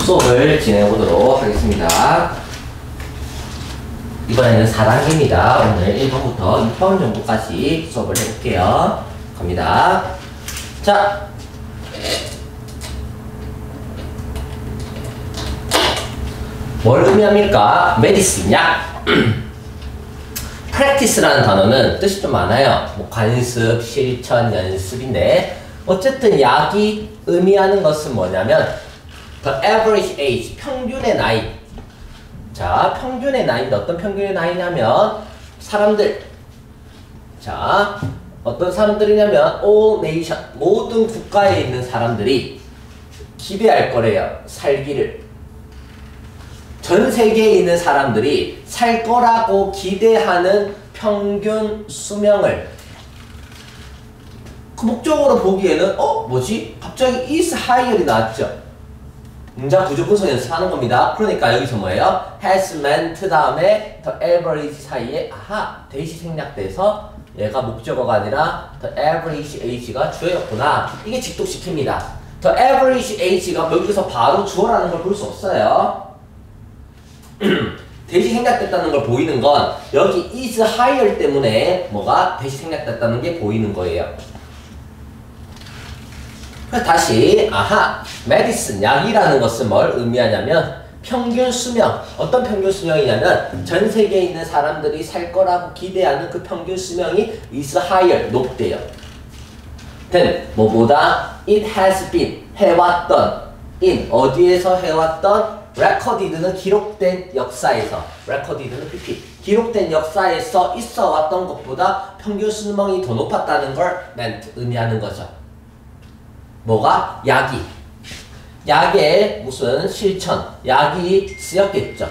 수업을 진행해 보도록 하겠습니다. 이번에는 4단계입니다. 오늘 1번부터 6번 정도까지 수업을 해볼게요. 갑니다. 자, 뭘 의미합니까? 메디슨, 약. practice라는 단어는 뜻이 좀 많아요. 뭐 관습, 실천, 연습인데 어쨌든 약이 의미하는 것은 뭐냐면 the average age, 평균의 나이. 자, 평균의 나이인데 어떤 평균의 나이냐면 사람들. 자, 어떤 사람들이냐면 all nation, 모든 국가에 있는 사람들이 기대할 거래요. 살기를. 전 세계에 있는 사람들이 살 거라고 기대하는 평균 수명을 그 목적으로 보기에는 뭐지? 갑자기 is higher이 나왔죠. 문장 구조 분석 연습하는 겁니다. 그러니까 여기서 뭐예요? has meant 다음에 the average 사이에 대시 생략돼서 얘가 목적어가 아니라 the average age가 주어였구나. 이게 직독시킵니다. the average age가 여기서 바로 주어라는 걸 볼 수 없어요. 대시 생략됐다는 걸 보이는 건 여기 is higher 때문에 뭐가 대시 생략됐다는 게 보이는 거예요. 다시 medicine, 약이라는 것은 뭘 의미하냐면 평균 수명. 어떤 평균 수명이냐면 전 세계에 있는 사람들이 살 거라고 기대하는 그 평균 수명이 is higher, 높대요. then 뭐보다 it has been, 해왔던 in, 어디에서 해왔던 recorded는 기록된 역사에서, recorded는 pp, 기록된 역사에서 있어 왔던 것보다 평균 수명이 더 높았다는 걸 meant, 의미하는 거죠. 뭐가? 약이. 약의 무슨 실천, 약이 쓰였겠죠.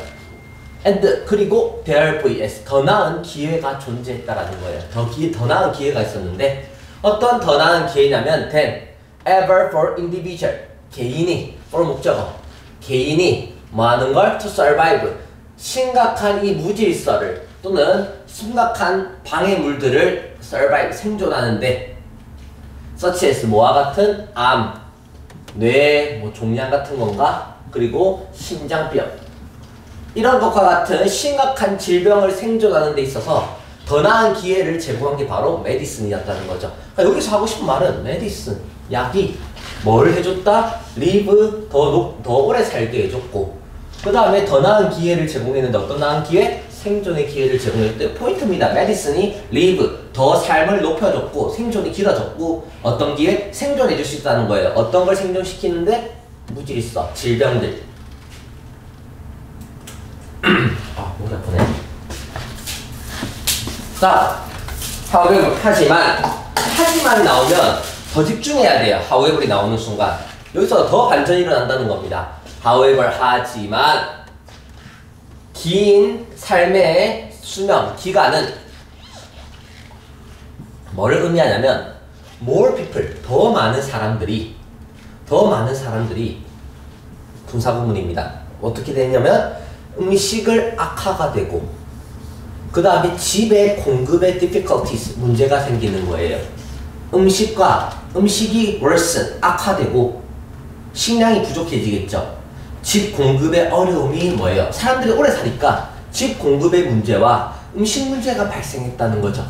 and 그리고 there vs 더 나은 기회가 존재했다라는 거예요. 더 나은 기회가 있었는데 어떤 더 나은 기회냐면 than ever for individual, 개인이, for 목적어, 개인이 뭐 하는 걸? to survive, 심각한 이 무질서를 또는 심각한 방해물들을 survive, 생존하는데 such as 뭐와 같은 암, 뇌, 뭐 종양 같은 건가? 그리고 심장병, 이런 것과 같은 심각한 질병을 생존하는 데 있어서 더 나은 기회를 제공한 게 바로 메디슨이었다는 거죠. 그러니까 여기서 하고 싶은 말은 메디슨, 약이 뭘 해줬다? live, 더 오래 살게 해줬고 그 다음에 더 나은 기회를 제공했는데 어떤 나은 기회? 생존의 기회를 제공했을 때 포인트입니다. 메디슨이 live, 더 삶을 높여줬고 생존이 길어졌고 어떤 기회? 생존해줄 수 있다는 거예요. 어떤 걸 생존시키는데? 무질서, 질병들. 목이 아프네. 자, however, 하지만 나오면 더 집중해야 돼요. however이 나오는 순간 여기서 더 반전이 일어난다는 겁니다. however, 하지만 긴 삶의 수명, 기간은 뭐를 의미하냐면 more people, 더 많은 사람들이 분사구문입니다. 어떻게 되냐면 음식을 악화가 되고 그 다음에 집의 공급에 difficulties, 문제가 생기는 거예요. 음식이 worsen, 악화되고 식량이 부족해지겠죠. 집 공급의 어려움이 뭐예요? 사람들이 오래 사니까 집 공급의 문제와 음식 문제가 발생했다는 거죠.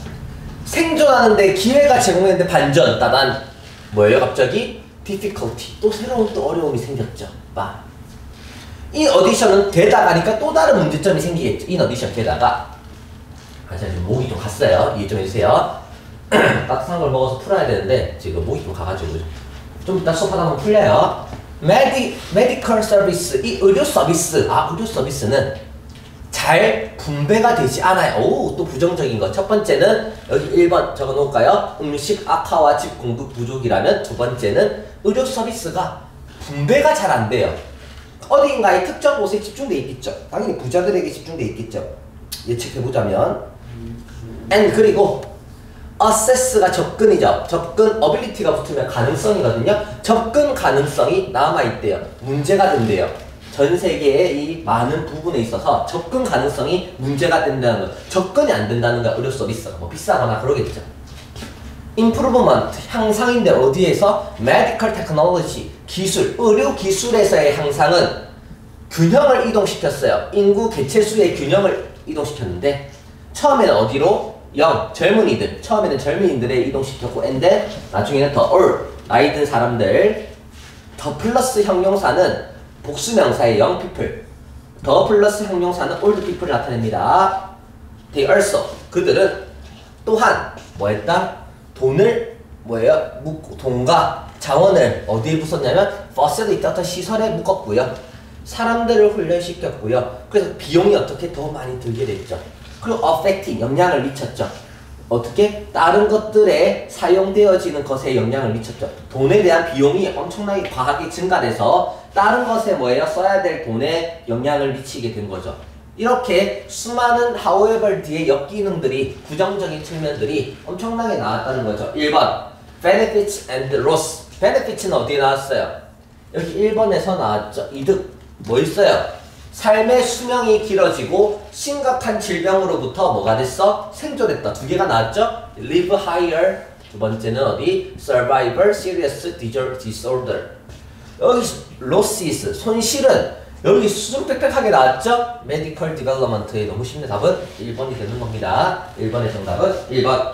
생존하는데 기회가 제공했는데 반전, 따단 뭐예요? 갑자기 difficulty, 또 새로운 또 어려움이 생겼죠. 이 어디션은 되다 가니까 또 다른 문제점이 생기겠죠. 이 어디션 되다가 제가 지금 목이 좀 갔어요. 이해 좀 해주세요. 따뜻한 걸 먹어서 풀어야 되는데 지금 목이 좀 가가지고 좀 이따 수업하다 보면 풀려요. medical service, 이 의료 서비스. 의료 서비스는 잘 분배가 되지 않아요. 또 부정적인 거. 첫 번째는 여기 1번 적어 놓을까요? 음식 악화와 집 공급 부족이라면 두 번째는 의료 서비스가 분배가 잘 안 돼요. 어딘가에 특정 곳에 집중돼 있겠죠. 당연히 부자들에게 집중돼 있겠죠. 예측해보자면 and 그리고 assess가 접근이죠. 접근 ability가 붙으면 가능성이거든요. 접근 가능성이 남아있대요. 문제가 된대요. 전 세계의 이 많은 부분에 있어서 접근 가능성이 문제가 된다는 거. 접근이 안 된다는 거. 의료 서비스가 뭐 비싸거나 그러겠죠. improvement, 향상인데 어디에서? medical technology, 기술, 의료 기술에서의 향상은 균형을 이동시켰어요. 인구 개체수의 균형을 이동시켰는데 처음에는 어디로? 0, 젊은이들. 처음에는 젊은이들에 이동시켰고 and then 나중에는 더 old, 나이 든 사람들. 더 플러스 형용사는 복수명사의 young people. 더 플러스 형용사는 old people을 나타냅니다. They also, 그들은 또한 뭐 했다? 돈을 뭐예요? 돈과 자원을 어디에 붓었냐면 facility, 어떤 시설에 묶었고요. 사람들을 훈련시켰고요. 그래서 비용이 어떻게 더 많이 들게 됐죠. 그리고 affecting, 영향을 미쳤죠. 어떻게? 다른 것들에 사용되어지는 것에 영향을 미쳤죠. 돈에 대한 비용이 엄청나게 과하게 증가돼서 다른 것에 뭐예요? 써야 될 돈에 영향을 미치게 된 거죠. 이렇게 수많은 however 뒤에 역기능들이, 부정적인 측면들이 엄청나게 나왔다는 거죠. 1번 benefits and loss. benefits는 어디에 나왔어요? 여기 1번에서 나왔죠. 이득. 뭐 있어요? 삶의 수명이 길어지고 심각한 질병으로부터 뭐가 됐어? 생존했다. 두 개가 나왔죠? live higher. 두 번째는 어디? survivor serious disorder. 여기 losses, 손실은 여기 수준 빽빽하게 나왔죠? medical development에 너무 쉽네. 답은 1번이 되는 겁니다. 1번의 정답은 1번.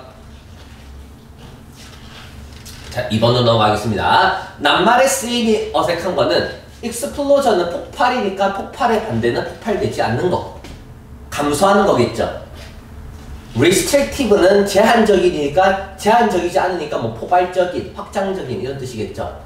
자, 2번으로 넘어가겠습니다. 낱말의 쓰임이 어색한 거는 explosion은 폭발이니까 폭발의 반대는 폭발되지 않는 거. 감소하는 거겠죠. restrictive는 제한적이니까 제한적이지 않으니까 뭐 포괄적인, 확장적인 이런 뜻이겠죠.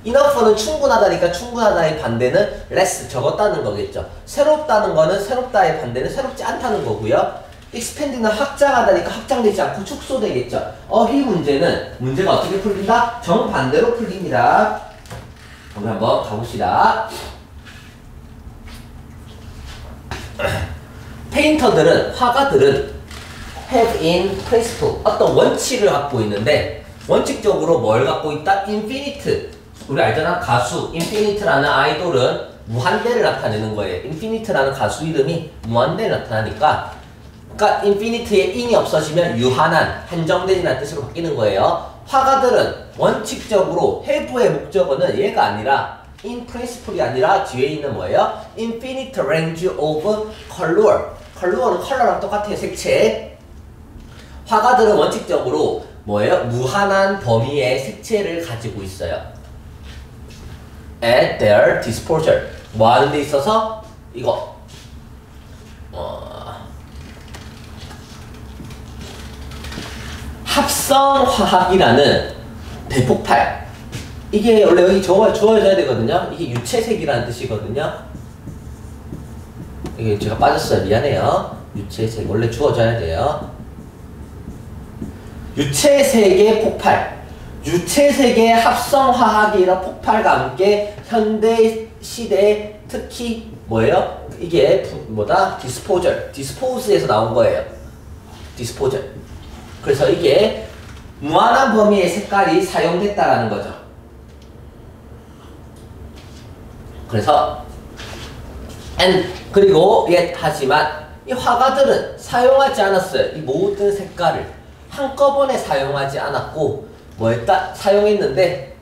enough는 충분하다니까 충분하다의 반대는 less, 적었다는 거겠죠. 새롭다는 거는 새롭다의 반대는 새롭지 않다는 거고요. expanding은 확장하다니까 확장되지 않고 축소되겠죠. 이 문제는 문제가 어떻게 풀린다? 정반대로 풀립니다. 우리 한번 가봅시다. 페인터들은, 화가들은 have in principle, 어떤 원칙을 갖고 있는데 원칙적으로 뭘 갖고 있다? infinite. 우리 알잖아. 가수 infinite라는 아이돌은 무한대를 나타내는 거예요. infinite라는 가수 이름이 무한대를 나타나니까, 그러니까 infinite의 in이 없어지면 유한한, 한정된이라는 뜻으로 바뀌는 거예요. 화가들은 원칙적으로 have의 목적어는 얘가 아니라 in principle이 아니라 뒤에 있는 뭐예요? infinite range of color. color는 컬러랑 똑같아요. 색채. 화가들은 원칙적으로 뭐예요? 무한한 범위의 색채를 가지고 있어요. at their disposal. 뭐 하는 데 있어서? 이거 합성화학이라는 대폭발. 이게 원래 여기 주어져야 되거든요. 이게 유채색이라는 뜻이거든요. 이게 제가 빠졌어요. 미안해요. 유채색. 원래 주어져야 돼요. 유채색의 폭발. 유채색의 합성화학이랑 폭발과 함께 현대 시대에 특히 뭐예요? 이게 뭐다? 디스포절. 디스포즈에서 나온 거예요. 디스포절. 그래서 이게 무한한 범위의 색깔이 사용됐다라는 거죠. 그래서 그리고 하지만 이 화가들은 사용하지 않았어요. 이 모든 색깔을 한꺼번에 사용하지 않았고 뭐 했다? 사용했는데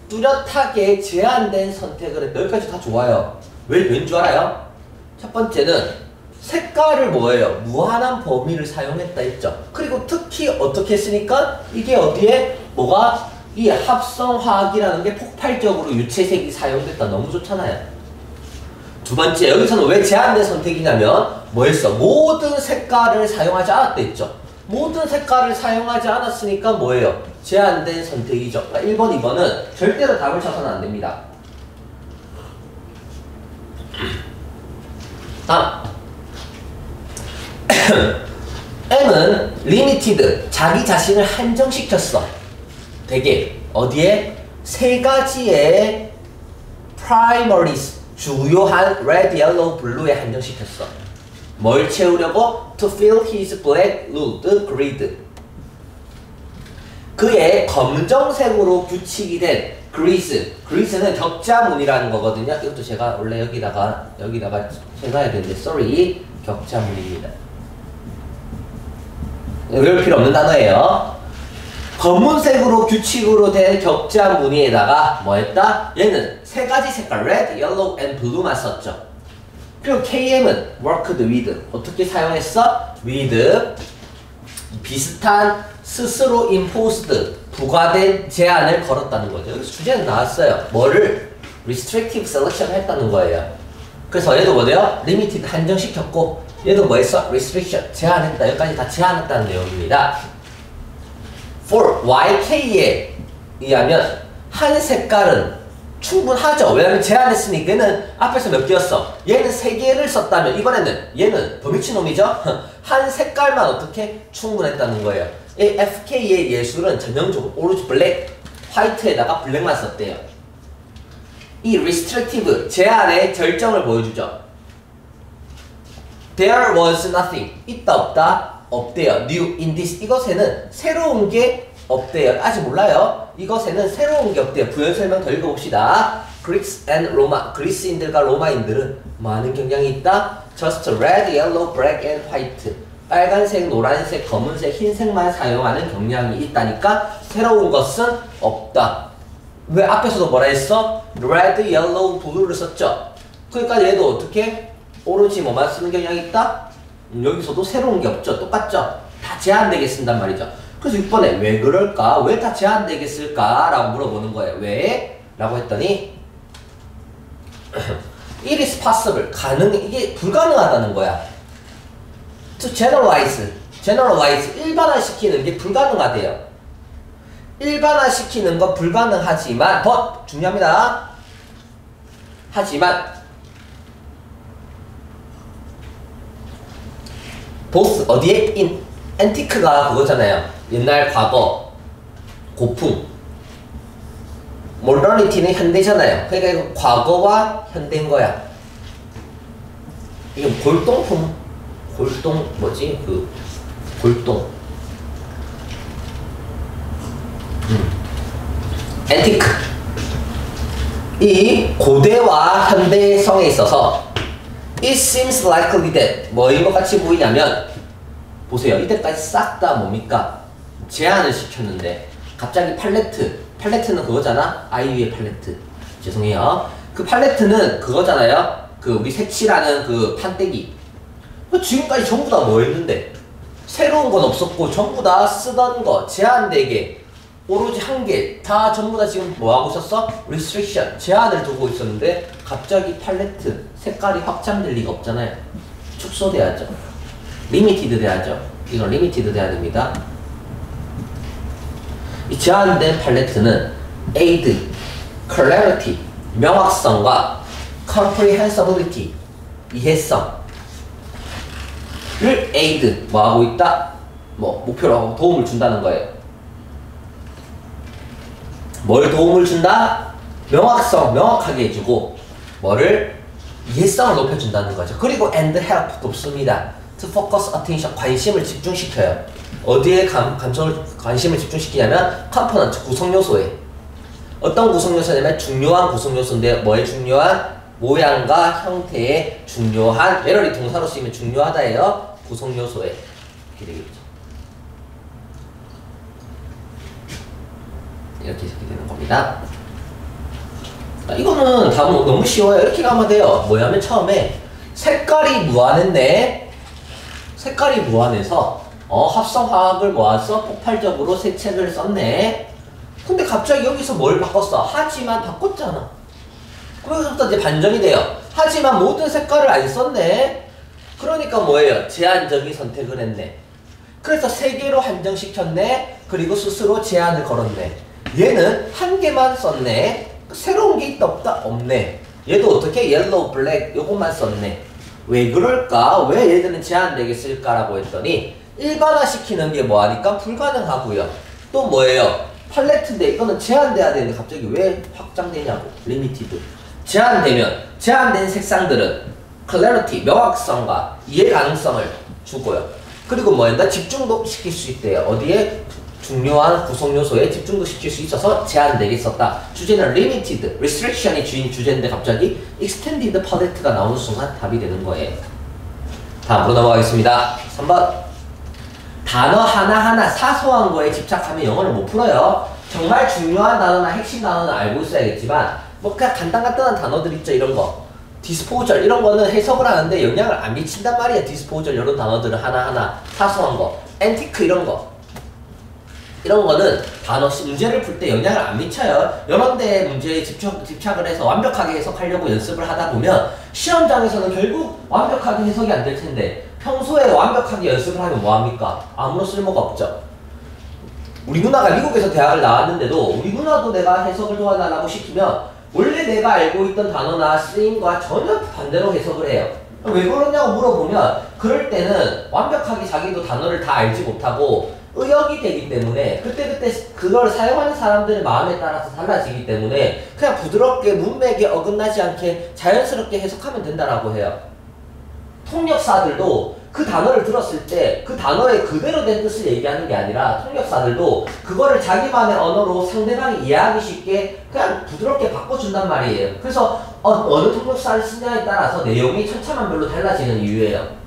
뚜렷하게 제한된 선택을 했다. 여기까지 다 좋아요. 왠 줄 알아요? 첫 번째는 색깔을 뭐예요? 무한한 범위를 사용했다 했죠. 그리고 특히 어떻게 했으니까 이게 어디에 뭐가 이 합성화학이라는 게 폭발적으로 유채색이 사용됐다. 너무 좋잖아요. 두 번째, 여기서는 왜 제한된 선택이냐면 뭐 했어? 모든 색깔을 사용하지 않았다 했죠. 모든 색깔을 사용하지 않았으니까 뭐예요? 제한된 선택이죠. 그러니까 1번, 2번은 절대로 답을 쳐서는 안 됩니다. M은 limited, 자기 자신을 한정시켰어. 되게 어디에? 세 가지의 primaries, 주요한 red, yellow, blue에 한정시켰어. 뭘 채우려고? To fill his black, rude grid. 그의 검정색으로 규칙이 된 grid. grid는 격자문이라는 거거든요. 이것도 제가 원래 여기다가 생각해야 되는데 sorry, 격자문입니다. 외울 필요 없는 단어예요. 검은색으로 규칙으로 된 격자 무늬에다가 뭐 했다? 얘는 세 가지 색깔 red, yellow, and blue만 썼죠. 그리고 KM은 worked with 어떻게 사용했어? with 비슷한 스스로 imposed 부과된 제한을 걸었다는 거죠. 여기서 주제는 나왔어요. 뭐를? restrictive selection 했다는 거예요. 그래서 얘도 뭐래요? limited 한정시켰고 얘도 뭐 했어? restriction 제한했다. 여기까지 다 제한했다는 내용입니다. for YK에 의하면 한 색깔은 충분하죠. 왜냐면 제한했으니까 얘는 앞에서 몇 개였어? 얘는 3개를 썼다면 이번에는 얘는 더 미친놈이죠? 한 색깔만 어떻게 충분했다는 거예요. 이 FK의 예술은 전형적으로 오로지 블랙, 화이트에다가 블랙만 썼대요. 이 restrictive 제한의 절정을 보여주죠. There was nothing. 있다 없다? 없대요. New in this. 이것에는 새로운 게 없대요. 아직 몰라요. 이것에는 새로운 게 없대요. 부연 설명 더 읽어봅시다. Greeks and Roma. 그리스인들과 로마인들은 많은 경향이 있다. Just red, yellow, black and white. 빨간색, 노란색, 검은색, 흰색만 사용하는 경향이 있다니까 새로운 것은 없다. 왜 앞에서도 뭐라 했어? Red, yellow, blue를 썼죠. 그러니까 얘도 어떻게? 오로지 뭐만 쓰는 경향이 있다? 여기서도 새로운 게 없죠. 똑같죠? 다 제한되게 쓴단 말이죠. 그래서 6번에 왜 그럴까? 왜 다 제한되게 쓸까? 라고 물어보는 거예요. 왜? 라고 했더니 It is possible. 이게 불가능하다는 거야. To generalize. 일반화시키는 게 불가능하대요. 일반화시키는 건 불가능하지만 but 중요합니다. 하지만 both 어디에? in antique가 그거잖아요. 옛날 과거 고풍 modernity는 현대잖아요. 그러니까 이거 과거와 현대인 거야. 이게 골동품 뭐지? 그 골동 antique 이 고대와 현대성에 있어서 It seems likely that 뭐인 것 같이 보이냐면 보세요. 이때까지 싹 다 뭡니까? 제한을 시켰는데 갑자기 팔레트는 그거잖아? 아이유의 팔레트. 죄송해요. 그 팔레트는 그거잖아요. 그 우리 색칠하는 그 판때기. 지금까지 전부 다 뭐 했는데? 새로운 건 없었고 전부 다 쓰던 거 제한되게 오로지 한 개 다 전부 다 지금 뭐 하고 있었어? restriction 제한을 두고 있었는데 갑자기 팔레트 색깔이 확장될 리가 없잖아요. 축소돼야죠. limited 돼야죠. 이건 limited 돼야 됩니다. 이 제한된 팔레트는 aid, clarity, 명확성과 comprehensibility, 이해성을 aid, 뭐 하고 있다? 뭐 목표로 하고 도움을 준다는 거예요. 뭘 도움을 준다? 명확성, 명확하게 해주고 뭐를? 이해성을 높여준다는 거죠. 그리고 and help 돕습니다. To focus attention, 관심을 집중시켜요. 어디에 관심을 집중시키냐면 component, 구성요소에. 어떤 구성요소냐면 중요한 구성요소인데 뭐에 중요한? 모양과 형태에 중요한, 매럴이 동사로 쓰이면 중요하다예요. 구성요소에. 이렇게 되겠죠. 이렇게 되는 겁니다. 이거는 답은 너무 쉬워요. 이렇게 가면 돼요. 뭐냐면 처음에 색깔이 무한했네. 색깔이 무한해서 합성화학을 모아서 폭발적으로 새 책을 썼네. 근데 갑자기 여기서 뭘 바꿨어? 하지만 바꿨잖아. 그래서부터 이제 반전이 돼요. 하지만 모든 색깔을 안 썼네. 그러니까 뭐예요? 제한적인 선택을 했네. 그래서 3개로 한정시켰네. 그리고 스스로 제한을 걸었네. 얘는 한 개만 썼네. 새로운 게 있다 없다? 없네. 얘도 어떻게? 옐로우, 블랙 요것만 썼네. 왜 그럴까? 왜 얘들은 제한되게 쓸까라고 했더니 일반화시키는 게 뭐하니까 불가능하고요. 또 뭐예요? 팔레트인데 이거는 제한돼야 되는데 갑자기 왜 확장되냐고. 리미티드. 제한된 색상들은 clarity, 명확성과 이해 가능성을 주고요. 그리고 뭐였나? 집중도 시킬 수 있대요. 어디에? 중요한 구성 요소에 집중도 시킬 수 있어서 제한되게 썼다. 주제는 limited, restriction이 주제인데 갑자기 extended palette가 나오는 순간 답이 되는 거예요. 다음으로 넘어가겠습니다. 3번. 단어 하나하나 사소한 거에 집착하면 영어를 못 풀어요. 정말 중요한 단어나 핵심 단어는 알고 있어야겠지만 뭐 그냥 간단한 단어들 있죠. 이런 거. 디스포절 이런 거는 해석을 하는데 영향을 안 미친단 말이야. 디스포절 이런 단어들은 하나하나 사소한 거, 앤티크 이런 거는 단어 문제를 풀 때 영향을 안 미쳐요. 여러 대 문제에 집착을 해서 완벽하게 해석하려고 연습을 하다 보면 시험장에서는 결국 완벽하게 해석이 안 될 텐데 평소에 완벽하게 연습을 하면 뭐합니까? 아무런 쓸모가 없죠. 우리 누나가 미국에서 대학을 나왔는데도 우리 누나도 내가 해석을 도와달라고 시키면 원래 내가 알고 있던 단어나 쓰임과 전혀 반대로 해석을 해요. 왜 그러냐고 물어보면 그럴 때는 완벽하게 자기도 단어를 다 알지 못하고 의역이 되기 때문에 그때그때 그걸 사용하는 사람들의 마음에 따라서 달라지기 때문에 그냥 부드럽게 문맥에 어긋나지 않게 자연스럽게 해석하면 된다라고 해요. 통역사들도 그 단어를 들었을 때 그 단어의 그대로 된 뜻을 얘기하는 게 아니라 통역사들도 그거를 자기만의 언어로 상대방이 이해하기 쉽게 그냥 부드럽게 바꿔준단 말이에요. 그래서 어느 통역사를 쓰냐에 따라서 내용이 천차만별로 달라지는 이유예요.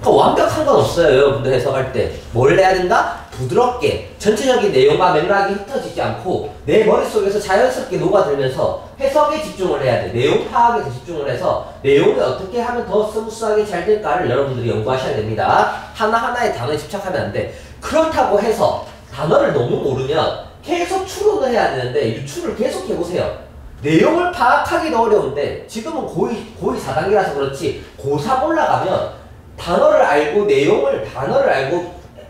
완벽한 건 없어요. 여러분들 해석할 때 뭘 해야 된다? 부드럽게 전체적인 내용과 맥락이 흩어지지 않고 내 머릿속에서 자연스럽게 녹아들면서 해석에 집중을 해야 돼. 내용 파악에 더 집중을 해서 내용이 어떻게 하면 더 스무스하게 잘 될까를 여러분들이 연구하셔야 됩니다. 하나하나의 단어에 집착하면 안 돼. 그렇다고 해서 단어를 너무 모르면 계속 추론을 해야 되는데 유추를 계속 해보세요. 내용을 파악하기도 어려운데 지금은 고2 4단계라서 그렇지 고3 올라가면 단어를 알고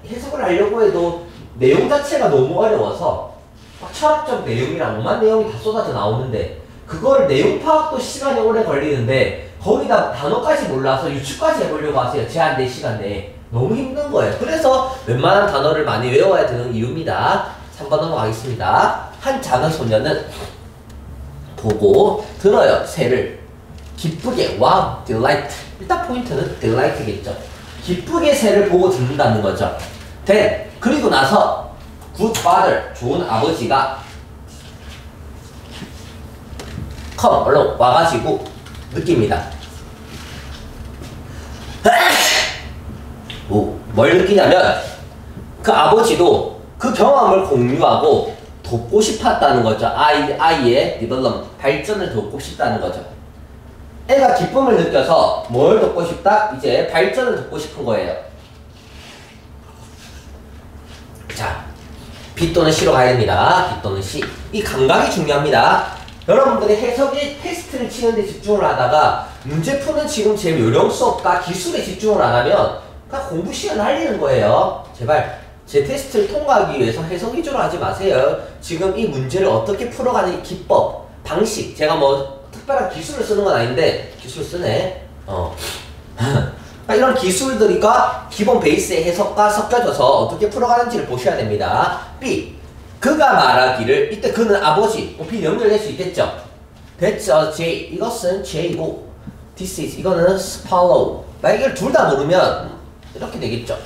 해석을 하려고 해도 내용 자체가 너무 어려워서 막 철학적 내용이랑 오만 내용이 다 쏟아져 나오는데 그걸 내용 파악도 시간이 오래 걸리는데 거기다 단어까지 몰라서 유추까지 해보려고 하세요. 제한된 시간 내에. 너무 힘든 거예요. 그래서 웬만한 단어를 많이 외워야 되는 이유입니다. 3번 넘어가겠습니다. 한 작은 소녀는 보고 들어요. 새를 기쁘게 wow, delight. 일단 포인트는 delight겠죠. 기쁘게 새를 보고 듣는다는 거죠. then 그리고 나서 good father 좋은 아버지가 come 얼른 와가지고 느낍니다. 뭘 느끼냐면 그 아버지도 그 경험을 공유하고 돕고 싶었다는 거죠. 아이의 development 발전을 돕고 싶다는 거죠. 애가 기쁨을 느껴서 뭘 돕고 싶다? 이제 발전을 돕고 싶은 거예요. 자, B 또는 C로 가야 됩니다. B 또는 C. 이 감각이 중요합니다. 여러분들이 해석의 테스트를 치는데 집중을 하다가 문제 푸는 지금 제 요령 수업과 기술에 집중을 안 하면 그냥 공부 시간 날리는 거예요. 제발 제 테스트를 통과하기 위해서 해석 위주로 하지 마세요. 지금 이 문제를 어떻게 풀어가는 이 기법, 방식, 제가 뭐 특별한 기술을 쓰는 건 아닌데 기술 쓰네. 이런 기술들과 기본 베이스의 해석과 섞여져서 어떻게 풀어가는지를 보셔야 됩니다. B. 그가 말하기를 이때 그는 아버지 B 연결될 수 있겠죠. 됐죠. J 이것은 J고 this is 이거는 swallow. 만약에 둘 다 모르면 이렇게 되겠죠.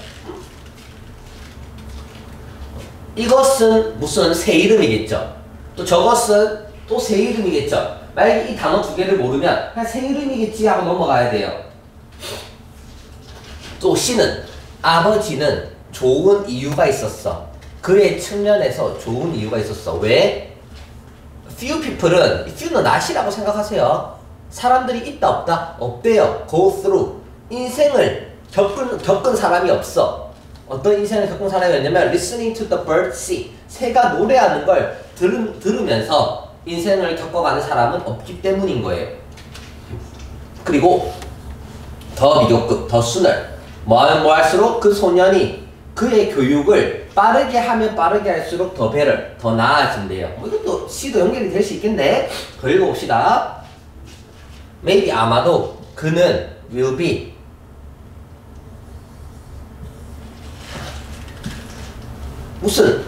이것은 무슨 새 이름이겠죠. 또 저것은 또 새 이름이겠죠. 만약에 이 단어 두 개를 모르면 그냥 새 이름이겠지 하고 넘어가야 돼요. 또 C는 아버지는 좋은 이유가 있었어. 그의 측면에서 좋은 이유가 있었어. 왜? Few people은 few는 not이라고 생각하세요. 사람들이 있다 없다? 없대요. Go through 인생을 겪은 사람이 없어. 어떤 인생을 겪은 사람이었냐면 listening to the bird sing 새가 노래하는 걸 들으면서 인생을 겪어가는 사람은 없기 때문인 거예요. 그리고 더 비교급, 더 sooner 뭐하면 뭐할수록 그 소년이 그의 교육을 빠르게 하면 빠르게 할수록 더 better, 더 나아진대요. 이것도 C도 연결이 될 수 있겠네. 더 읽어봅시다. maybe 아마도 그는 will be 무슨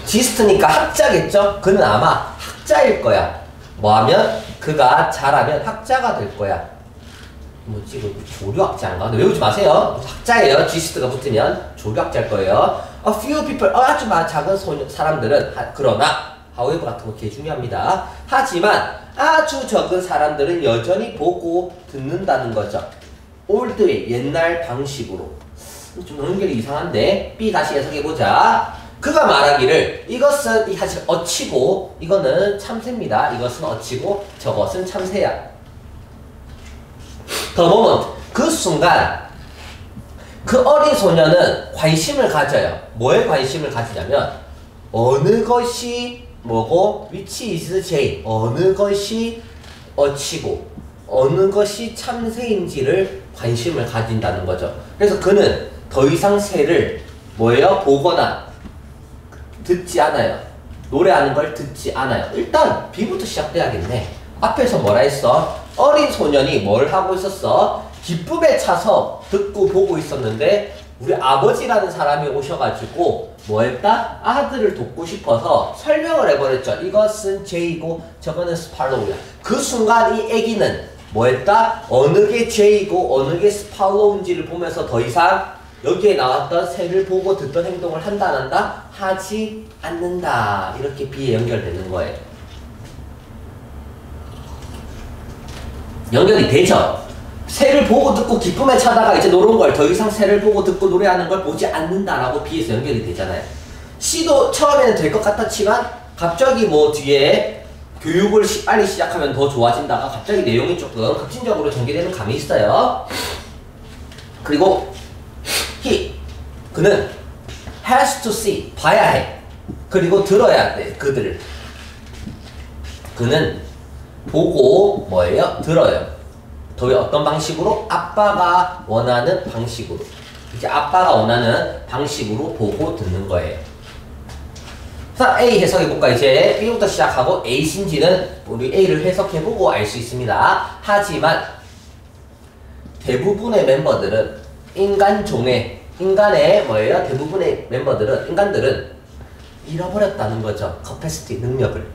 지스트니까 학자겠죠? 그는 아마 학자일 거야. 뭐하면? 그가 잘하면 학자가 될 거야. 뭐지? 이거 조류학자인가? 외우지 마세요. 학자예요. 지스트가 붙으면 조류학자일 거예요. A few people, 아주 작은 사람들은 그러나 however 같은 거 되게 중요합니다. 하지만 아주 적은 사람들은 여전히 보고 듣는다는 거죠. old way, 옛날 방식으로. 좀 연결이 이상한데 B 다시 해석해보자. 그가 말하기를 이것은 사실 어치고 이거는 참새입니다. 이것은 어치고 저것은 참새야. The moment. 그 순간 그 어린 소녀는 관심을 가져요. 뭐에 관심을 가지냐면 어느 것이 뭐고 which is J. 어느 것이 어치고 어느 것이 참새인지를 관심을 가진다는 거죠. 그래서 그는 더 이상 새를 뭐예요? 보거나 듣지 않아요. 노래하는 걸 듣지 않아요. 일단 B부터 시작돼야겠네. 앞에서 뭐라 했어? 어린 소년이 뭘 하고 있었어? 기쁨에 차서 듣고 보고 있었는데 우리 아버지라는 사람이 오셔가지고 뭐 했다? 아들을 돕고 싶어서 설명을 해버렸죠. 이것은 J이고 저거는 스팔로우야. 그 순간 이 애기는 뭐 했다? 어느 게 J이고 어느 게 스팔로우인지를 보면서 더 이상 여기에 나왔던 새를 보고 듣던 행동을 한다 안 한다? 하지 않는다. 이렇게 B에 연결되는 거예요. 연결이 되죠? 새를 보고 듣고 기쁨에 차다가 이제 노는 걸 더 이상 새를 보고 듣고 노래하는 걸 보지 않는다라고 B에서 연결이 되잖아요. C도 처음에는 될 것 같았지만 갑자기 뭐 뒤에 교육을 빨리 시작하면 더 좋아진다가 갑자기 내용이 조금 급진적으로 전개되는 감이 있어요. 그리고 그는 has to see, 봐야 해. 그리고 들어야 돼, 그들을. 그는 보고 뭐예요? 들어요. 더 어떤 방식으로? 아빠가 원하는 방식으로. 이제 아빠가 원하는 방식으로 보고 듣는 거예요. 자, A 해석해볼까? 이제 B부터 시작하고 A신지는 우리 A를 해석해보고 알 수 있습니다. 하지만 대부분의 멤버들은 인간의 뭐예요? 대부분의 인간들은 잃어버렸다는 거죠. capacity, 능력을.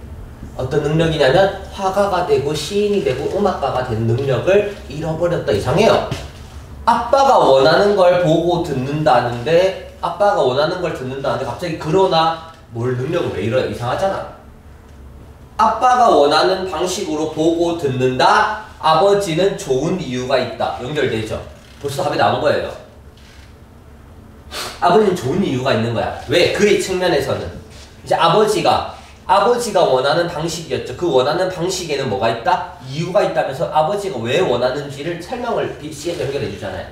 어떤 능력이냐면 화가가 되고 시인이 되고 음악가가 되는 능력을 잃어버렸다. 이상해요. 아빠가 원하는 걸 보고 듣는다는데 갑자기 그러나 뭘 능력을 왜 잃어요? 이상하잖아. 아빠가 원하는 방식으로 보고 듣는다. 아버지는 좋은 이유가 있다. 연결되죠. 벌써 답이 나온 거예요. 아버지는 좋은 이유가 있는 거야. 왜? 그의 측면에서는 이제 아버지가 원하는 방식이었죠. 그 원하는 방식에는 뭐가 있다? 이유가 있다면서 아버지가 왜 원하는지를 설명을 C에서 연결해 주잖아요.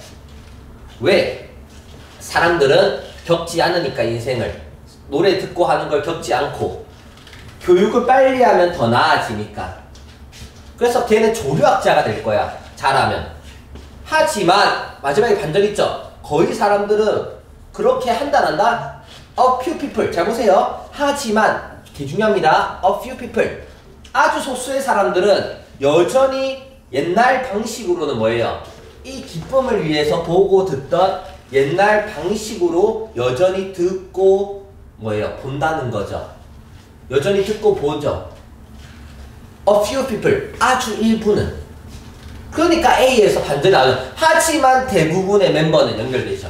왜? 사람들은 겪지 않으니까 인생을 노래 듣고 하는 걸 겪지 않고 교육을 빨리 하면 더 나아지니까. 그래서 걔는 조류학자가 될 거야. 잘하면. 하지만 마지막에 반전 있죠. 거의 사람들은 그렇게 한다. A few people. 잘 보세요. 하지만 되게 중요합니다. A few people. 아주 소수의 사람들은 여전히 옛날 방식으로는 뭐예요? 이 기쁨을 위해서 보고 듣던 옛날 방식으로 여전히 듣고 뭐예요? 본다는 거죠. 여전히 듣고 보죠. A few people. 아주 일부는. 그러니까 A에서 반전이 나오죠. 하지만 대부분의 멤버는 연결되죠.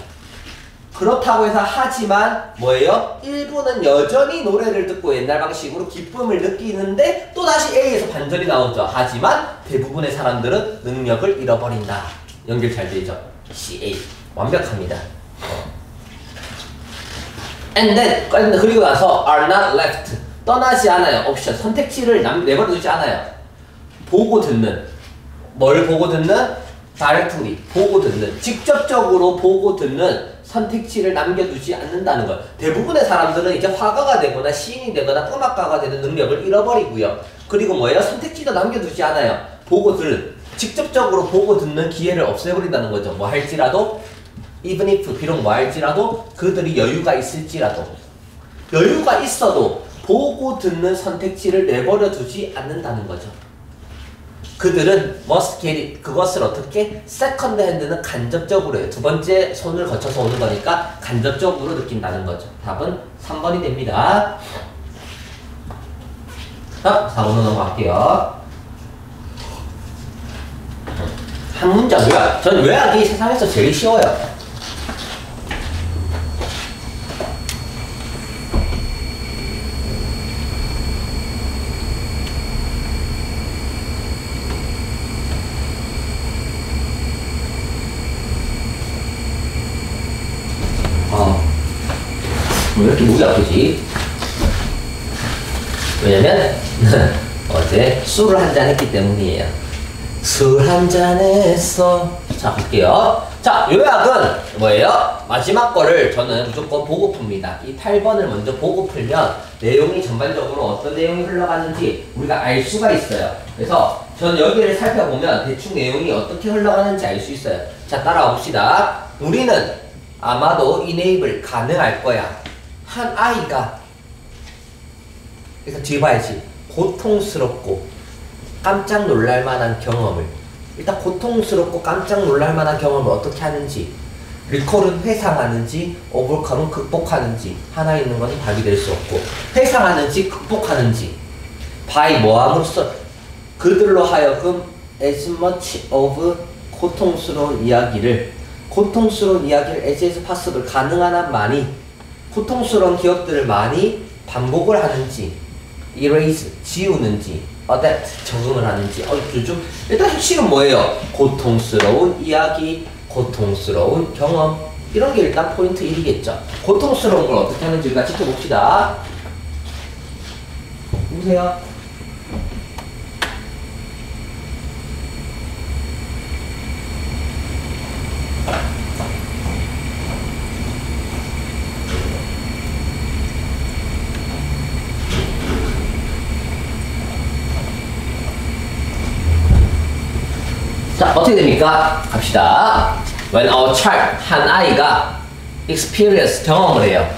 그렇다고 해서 하지만 뭐예요? 일부는 여전히 노래를 듣고 옛날 방식으로 기쁨을 느끼는데 또다시 A에서 반전이 나오죠. 하지만 대부분의 사람들은 능력을 잃어버린다. 연결 잘 되죠? CA. 완벽합니다. And then 그리고 나서 are not left. 떠나지 않아요. 옵션. 선택지를 내버려두지 않아요. 보고 듣는. 뭘 보고 듣는? directly. 보고 듣는. 직접적으로 보고 듣는 선택지를 남겨두지 않는다는 것. 대부분의 사람들은 이제 화가가 되거나 시인이 되거나 음악가가 되는 능력을 잃어버리고요. 그리고 뭐예요? 선택지도 남겨두지 않아요. 보고 듣는. 직접적으로 보고 듣는 기회를 없애버린다는 거죠. 뭐 할지라도 even if 비록 뭐 할지라도 그들이 여유가 있을지라도 여유가 있어도 보고 듣는 선택지를 내버려 두지 않는다는 거죠. 그들은 must get it. 그것을 어떻게? second hand는 간접적으로 해요. 두 번째 손을 거쳐서 오는 거니까 간접적으로 느낀다는 거죠. 답은 3번이 됩니다. 자, 4번으로 넘어갈게요. 한 문장 요약. 전 요약이 세상에서 제일 쉬워요. 왜 이렇게 목이 아프지? 왜냐면 어제 술을 한잔 했기 때문이에요. 술 한잔 했어. 자, 볼게요. 자, 요약은 뭐예요? 마지막 거를 저는 무조건 보고 풉니다. 이 8번을 먼저 보고 풀면 내용이 전반적으로 어떤 내용이 흘러가는지 우리가 알 수가 있어요. 그래서 저는 여기를 살펴보면 대충 내용이 어떻게 흘러가는지 알 수 있어요. 자, 따라와 봅시다. 우리는 아마도 enable 가능할 거야. 한 아이가, 그래서 뒤에 봐야지. 고통스럽고 깜짝 놀랄 만한 경험을, 일단 고통스럽고 깜짝 놀랄 만한 경험을 어떻게 하는지, 리콜은 회상하는지 오버컴은 극복하는지, 하나 있는 것은 답이 될 수 없고, 회상하는지 극복하는지 by 뭐함으로써 그들로 하여금 as much of 고통스러운 이야기를 as possible 가능한 한 많이 고통스러운 기억들을 많이 반복을 하는지, erase 지우는지, adapt 적응을 하는지. 좀 일단 핵심은 뭐예요? 고통스러운 이야기, 고통스러운 경험, 이런 게 일단 포인트 1이겠죠. 고통스러운 걸 어떻게 하는지 우리가 지켜봅시다. 보세요. 자, 어떻게 됩니까? 갑시다. When a child, 한 아이가 experience, 경험을 해요.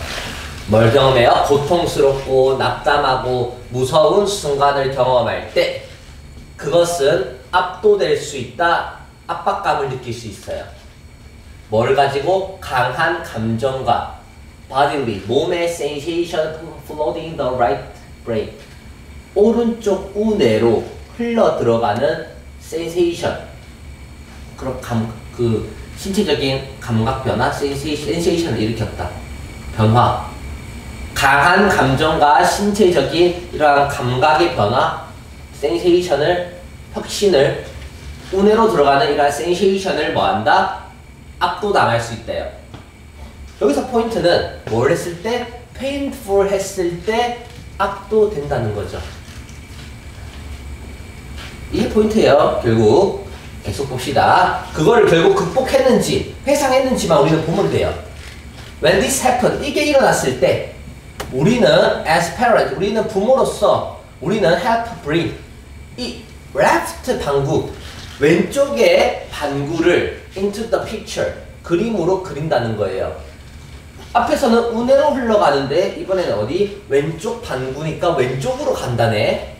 뭘 경험해요? 고통스럽고 낙담하고 무서운 순간을 경험할 때 그것은 압도될 수 있다, 압박감을 느낄 수 있어요. 뭘 가지고? 강한 감정과 bodily, 몸의 sensation floating the right brain, 오른쪽 우뇌로 흘러 들어가는 sensation, 그럼 신체적인 감각 변화, 센세이션을 일으켰다. 변화. 강한 감정과 신체적인 이러한 감각의 변화, 센세이션을, 혁신을, 우뇌로 들어가는 이러한 센세이션을 뭐한다? 압도당할 수 있대요. 여기서 포인트는 뭘 했을 때? painful 했을 때 압도된다는 거죠. 이게 포인트예요, 결국. 계속 봅시다. 그거를 결국 극복했는지 회상했는지만 우리는 보면 돼요. When this happened, 이게 일어났을 때 우리는 as parent, 우리는 부모로서 우리는 have to bring 이 left 방구, 왼쪽의 반구를 into the picture, 그림으로 그린다는 거예요. 앞에서는 우뇌로 흘러가는데 이번에는 어디? 왼쪽 반구니까 왼쪽으로 간다네.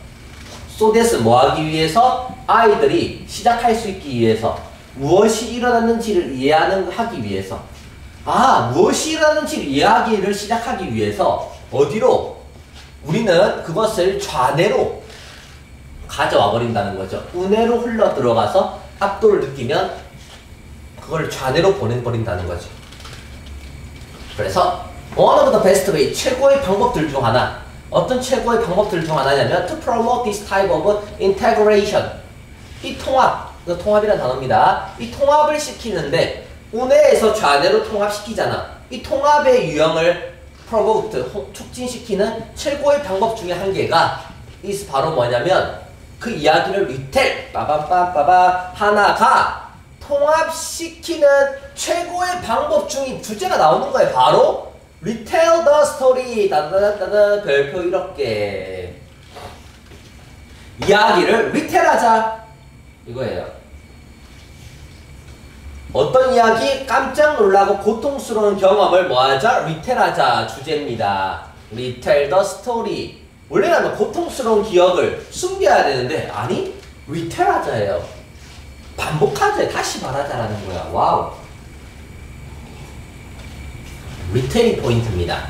So this 뭐 하기 위해서? 아이들이 시작할 수 있기 위해서, 무엇이 일어났는지를 하기 위해서. 무엇이 일어났는지를 이해하기를 시작하기 위해서 어디로? 우리는 그것을 좌뇌로 가져와 버린다는 거죠. 우뇌로 흘러 들어가서 압도를 느끼면 그걸 좌뇌로 보내버린다는 거죠. 그래서 one of the best way, 최고의 방법들 중 하나, 어떤 최고의 방법들 중 하나냐면 to promote this type of integration, 이 통합이라는 단어입니다. 이 통합을 시키는데 우뇌에서 좌뇌로 통합시키잖아. 이 통합의 유형을 promote, 촉진시키는 최고의 방법 중에 한 개가 is 바로 뭐냐면 그 이야기를 retell, 빠밤빰빠밤 하나가 통합시키는 최고의 방법 중에 두째가 나오는 거예요. 바로 retell the story, 따다다다다, 별표 이렇게 이야기를 retell하자, 이거예요. 어떤 이야기? 깜짝 놀라고 고통스러운 경험을 뭐하자? retell하자 주제입니다. retell the story. 원래는 고통스러운 기억을 숨겨야 되는데 아니, retell하자예요. 반복하자, 다시 말하자라는 거야. 와우. 리텔이 포인트입니다.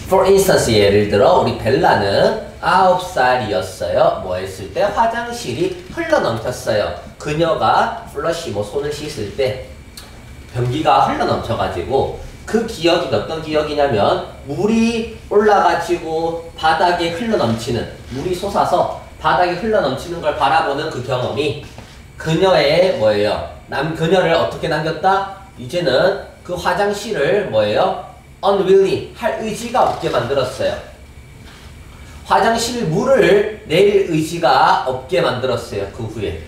For instance, 예를 들어 우리 벨라는 9살이었어요. 뭐 했을 때? 화장실이 흘러넘쳤어요. 그녀가 플러시, 손을 씻을 때 변기가 흘러넘쳐가지고 그 기억이 어떤 기억이냐면 물이 올라가지고 바닥에 흘러넘치는, 물이 솟아서 바닥에 흘러넘치는 걸 바라보는 그 경험이 그녀의 뭐예요? 그녀를 어떻게 남겼다? 이제는 그 화장실을 뭐예요? unwilling, 할 의지가 없게 만들었어요. 화장실 물을 내릴 의지가 없게 만들었어요. 그 후에.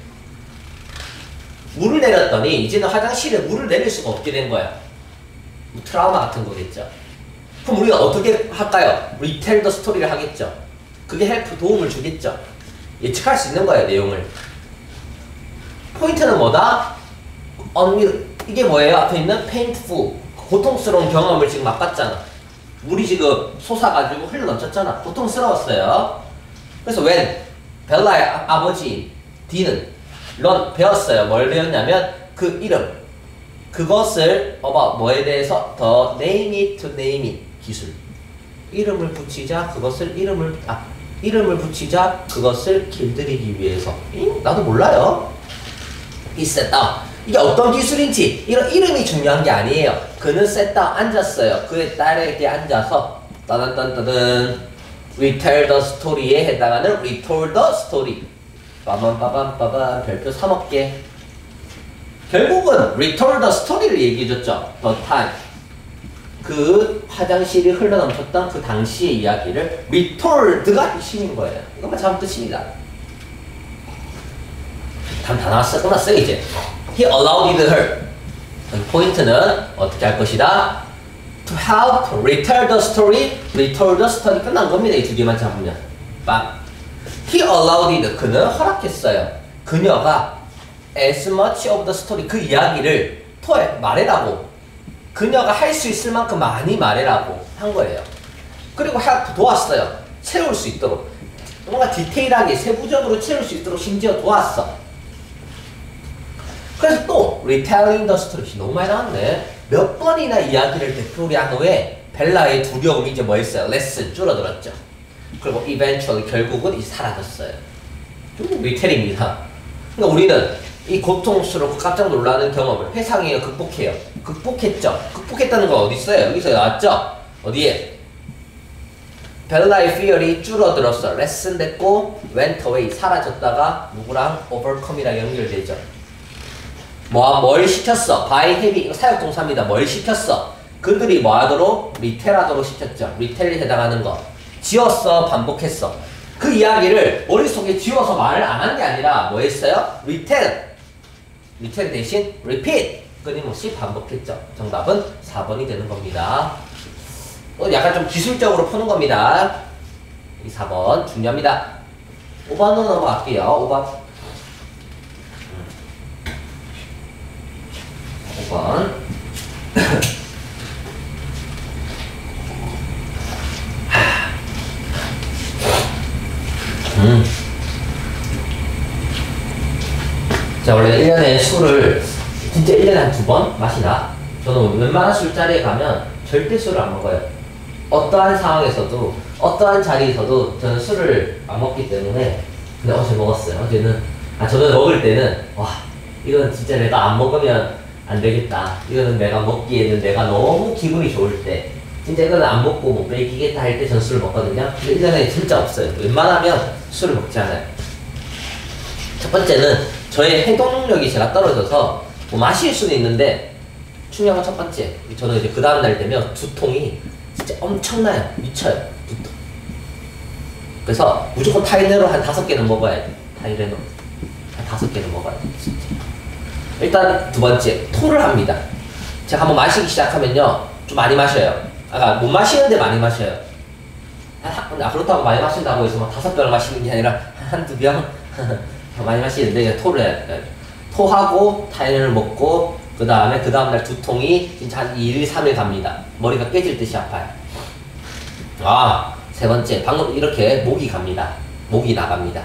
물을 내렸더니 이제는 화장실에 물을 내릴 수가 없게 된 거야. 뭐 트라우마 같은 거겠죠. 그럼 우리가 어떻게 할까요? retell the story를 하겠죠. 그게 헬프 도움을 주겠죠. 예측할 수 있는 거예요, 내용을. 포인트는 뭐다? 이게 뭐예요? 앞에 있는 painful, 고통스러운 경험을 지금 맛봤잖아. 물이 지금 솟아가지고 흘러 넘쳤잖아. 고통스러웠어요. 그래서 when 벨라의 아버지 디는 배웠어요. 뭘 배웠냐면 그 이름, 그것을 뭐에 대해서 더 name it to name it 기술. 이름을 붙이자 그것을 이름을 붙이자 그것을 길들이기 위해서. 나도 몰라요. 이 set down. 이게 어떤 기술인지 이런 이름이 중요한 게 아니에요. 그는 set down 앉았어요. 그의 딸에게 앉아서 따단따단 retell the story에 해당하는 retold the story. 빠밤빠밤빠밤 별표 3억 개. 결국은 retold the story를 얘기해줬죠. the time. 그 화장실이 흘러넘쳤던 그 당시의 이야기를 retold가 뜻인 거예요. 이것만 잡으면 끝입니다. 다 나왔어. 끝났어요 이제. He allowed her. 포인트는 어떻게 할 것이다? To help retell the story. retell the story 끝난 겁니다. 이 두 개만 잡으면. 빵. He allowed. 그는 허락했어요. 그녀가 as much of the story. 그 이야기를 말해라고. 그녀가 할 수 있을 만큼 많이 말해라고 한 거예요. 그리고 help 도왔어요. 채울 수 있도록. 뭔가 디테일하게 세부적으로 채울 수 있도록 심지어 도왔어. 그래서 또 retelling the story 너무 많이 나왔네. 몇 번이나 이야기를 되풀이한 후에 벨라의 두려움이 이제 뭐 했어요? 레슨 줄어들었죠. 그리고 eventually 결국은 이제 사라졌어요. 리텔입니다. 그러니까 우리는 이 고통스럽고 깜짝 놀라는 경험을 회상해요, 극복해요. 극복했죠. 극복했다는 건 어디 있어요? 여기서 나왔죠. 어디에? 벨라의 fear이 줄어들었어. 레슨 됐고 went away 사라졌다가 누구랑 overcome이랑 연결되죠. 뭘 시켰어? by having. 이거 사역동사입니다. 뭘 시켰어? 그들이 뭐 하도록? 리텔하도록 시켰죠. 리텔에 해당하는 거. 지었어, 반복했어. 그 이야기를 머릿속에 지워서 말을 안 한 게 아니라 뭐 했어요? 리텔. 리텔 대신 repeat. 끊임없이 반복했죠. 정답은 4번이 되는 겁니다. 약간 좀 기술적으로 푸는 겁니다. 이 4번 중요합니다. 5번으로 넘어갈게요. 5번. 5번. 자, 원래 1년에 술을 진짜 1년에 한 2번 마시나? 저는 웬만한 술자리에 가면 절대 술을 안 먹어요. 어떠한 상황에서도 어떠한 자리에서도 저는 술을 안 먹기 때문에. 근데 어제 먹었어요. 저는 먹을 때는 와, 이건 진짜 내가 안 먹으면 안 되겠다. 이거는 내가 먹기에는 내가 너무 기분이 좋을 때, 진짜 이거는 안 먹고 못 먹이겠다 할 때 전 술을 먹거든요. 근데 1년에 진짜 없어요. 웬만하면 술을 먹지 않아요. 첫 번째는 저의 해독 능력이 제가 떨어져서 뭐 마실 수는 있는데, 중요한 건 첫 번째, 저는 이제 그 다음날 되면 두통이 진짜 엄청나요. 미쳐요. 두통. 그래서 무조건 타이레놀 한 5개는 먹어야 돼. 타이레놀 한 5개는 먹어야 돼. 진짜. 일단 두 번째, 토를 합니다. 제가 한번 마시기 시작하면요, 좀 많이 마셔요. 못 마시는데 많이 마셔요. 그렇다고 많이 마신다고 해서 막 5병을 마시는 게 아니라 한두 병 많이 마시는데 토를 해요. 토하고 타이레놀을 먹고 그 다음날 두통이 진짜 한 2일, 3일 갑니다. 머리가 깨질 듯이 아파요. 세 번째, 방금 이렇게 목이 갑니다. 목이 나갑니다.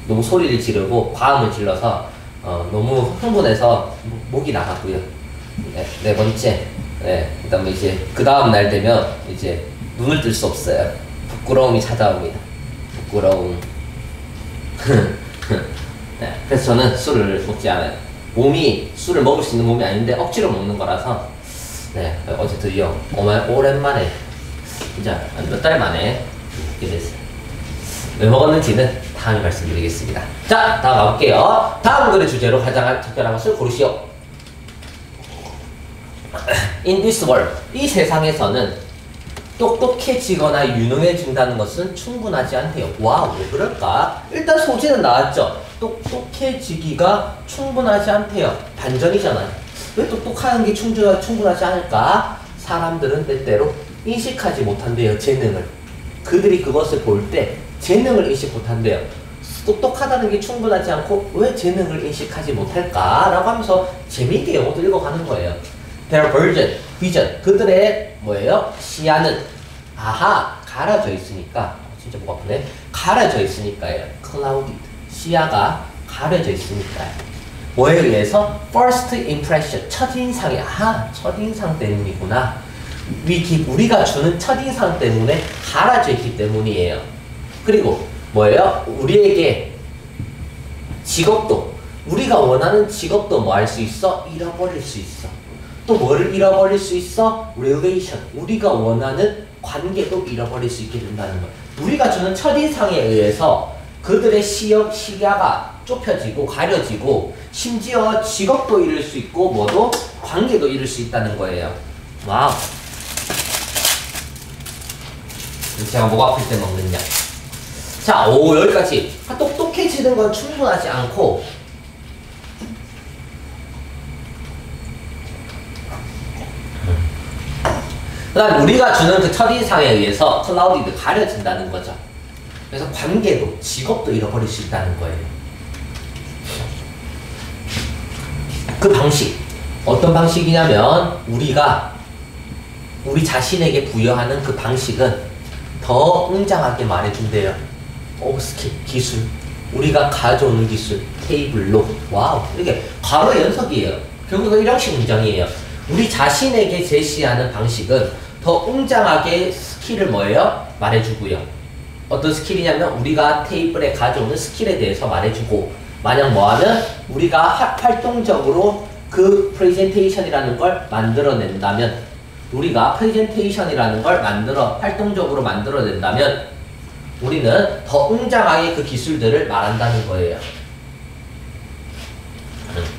너무 소리를 지르고 과음을 질러서 너무 흥분해서 목이 나갔고요. 네 번째, 그다음에 이제 그 다음 날 되면 이제 눈을 뜰 수 없어요. 부끄러움이 찾아옵니다. 부끄러움. 네, 그래서 저는 술을 먹지 않아요. 몸이 술을 먹을 수 있는 몸이 아닌데 억지로 먹는 거라서. 네, 어제 드디어 오랜만에 진짜 몇 달 만에 먹게 됐어요. 왜 먹었는지는 다음에 말씀드리겠습니다. 자, 다음 가볼게요. 다음 글의 주제로 가장 적절한 것을 고르시오. In this world, 이 세상에서는 똑똑해지거나 유능해진다는 것은 충분하지 않대요. 와, 왜 그럴까? 일단 소재는 나왔죠. 똑똑해지기가 충분하지 않대요. 반전이잖아요. 왜 똑똑한 게 충분하지 않을까? 사람들은 때때로 인식하지 못한대요. 재능을. 그들이 그것을 볼 때 재능을 인식 못한대요. 똑똑하다는 게 충분하지 않고 왜 재능을 인식하지 못할까? 라고 하면서 재미있게 영어도 읽어가는 거예요. Their vision. 그들의 뭐예요? 시야는 아하 가려져 있으니까 진짜 목 아프네. 가려져 있으니까요. clouded. 시야가 가려져 있으니까요. 뭐에 의해서? first impression. 첫인상이 아하 첫인상 때문이구나. 우리가 주는 첫인상 때문에 가려져 있기 때문이에요. 그리고 뭐예요? 우리에게 직업도 우리가 원하는 직업도 뭐 할 수 있어? 잃어버릴 수 있어. 또 뭐를 잃어버릴 수 있어? relation. 우리가 원하는 관계도 잃어버릴 수 있게 된다는 거예요. 우리가 주는 첫인상에 의해서 그들의 시야가 좁혀지고 가려지고 심지어 직업도 잃을 수 있고 뭐도 관계도 잃을 수 있다는 거예요. 와우. 제가 목 아플 때 먹는 약. 자, 여기까지. 똑똑해지는 건 충분하지 않고 그 다음 우리가 주는 그 첫인상에 의해서 클라우디드 가려진다는 거죠. 그래서 관계도 직업도 잃어버릴 수 있다는 거예요. 그 방식 어떤 방식이냐면 우리 자신에게 부여하는 그 방식은 더 웅장하게 말해준대요. 스킬, 기술, 우리가 가져오는 기술, 테이블로 와우 이게 과거 연속이에요. 결국은 이런 식 문장이에요. 우리 자신에게 제시하는 방식은 더 웅장하게 스킬을 뭐예요? 말해주고요. 어떤 스킬이냐면 우리가 테이블에 가져오는 스킬에 대해서 말해주고 만약 뭐하면 우리가 활동적으로 그 프레젠테이션이라는 걸 만들어낸다면 우리가 프레젠테이션이라는 걸 활동적으로 만들어낸다면 우리는 더 웅장하게 그 기술들을 말한다는 거예요.